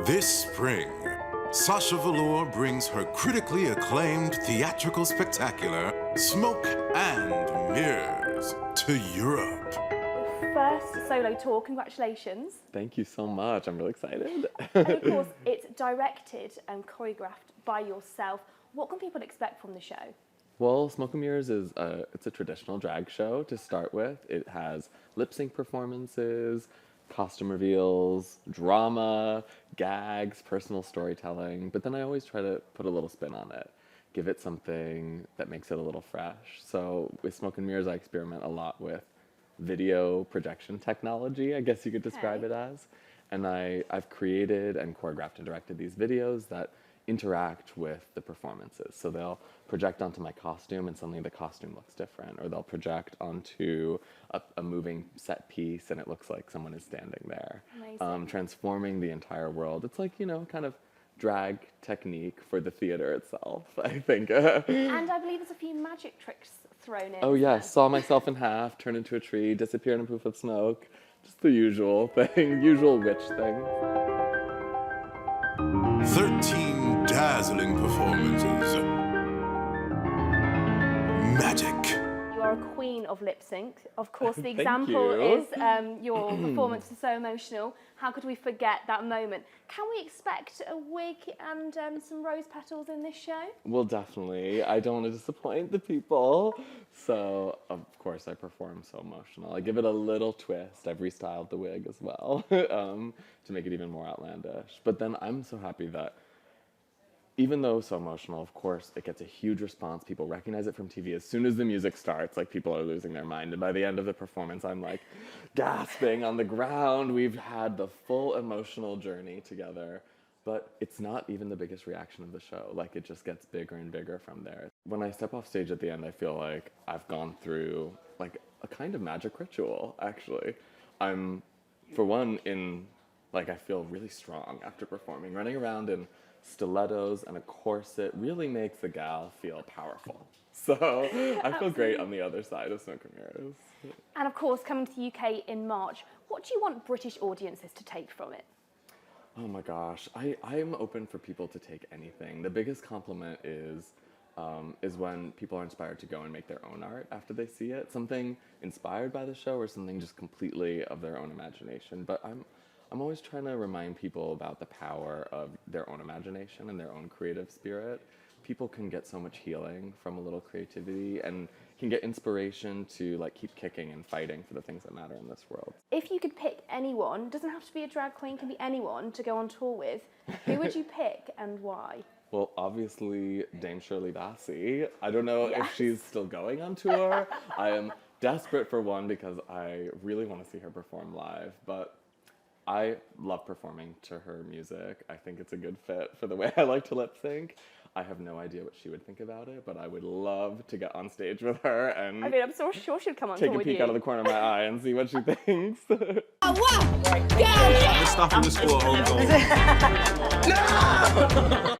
This spring, Sasha Velour brings her critically acclaimed theatrical spectacular, Smoke and Mirrors, to Europe. First solo tour, congratulations. Thank you so much. I'm really excited. And of course, it's directed and choreographed by yourself. What can people expect from the show? Well, Smoke and Mirrors is it's a traditional drag show to start with. It has lip sync performances, costume reveals, drama, gags, personal storytelling. But then I always try to put a little spin on it, give it something that makes it a little fresh. So with Smoke and Mirrors, I experiment a lot with video projection technology, I guess you could describe it as. And I've created and choreographed and directed these videos that interact with the performances. So they'll project onto my costume and suddenly the costume looks different, or they'll project onto a moving set piece and it looks like someone is standing there. Transforming the entire world. It's like, you know, kind of drag technique for the theater itself, I think. And I believe there's a few magic tricks thrown in. Oh yes, saw myself in half, turned into a tree, disappeared in a poof of smoke. Just the usual thing, usual witch thing. 13 dazzling performances. Magic. You are a queen of lip sync. Of course, the Thank example you. is your performance is so emotional. How could we forget that moment? Can we expect a wig and some rose petals in this show? Well, definitely. I don't want to disappoint the people. So, of course, I perform so emotional. I give it a little twist. I've restyled the wig as well to make it even more outlandish. But then I'm so happy that even though so emotional, of course, it gets a huge response. People recognize it from TV. As soon as the music starts, like, people are losing their mind. And by the end of the performance, I'm like gasping on the ground. We've had the full emotional journey together. But it's not even the biggest reaction of the show. Like, it just gets bigger and bigger from there. When I step off stage at the end, I feel like I've gone through like a kind of magic ritual, actually. I'm, for one, I feel really strong after performing. Running around in stilettos and a corset really makes a gal feel powerful. So I feel great on the other side of Smoke and Mirrors. And of course, coming to the UK in March, what do you want British audiences to take from it? Oh my gosh, I'm open for people to take anything. The biggest compliment is when people are inspired to go and make their own art after they see it. Something inspired by the show or something just completely of their own imagination. But I'm always trying to remind people about the power of their own imagination and their own creative spirit. People can get so much healing from a little creativity and can get inspiration to like keep kicking and fighting for the things that matter in this world. If you could pick anyone, doesn't have to be a drag queen, can be anyone to go on tour with, who would you pick and why? Well, obviously Dame Shirley Bassey. I don't know if she's still going on tour. I am desperate for one because I really want to see her perform live, but I love performing to her music. I think it's a good fit for the way I like to lip sync. I have no idea what she would think about it, but I would love to get on stage with her and I mean, I'm so sure she'd come on take tour a with peek you. out of the corner of my eye and see what she thinks. The stuff in the school at home.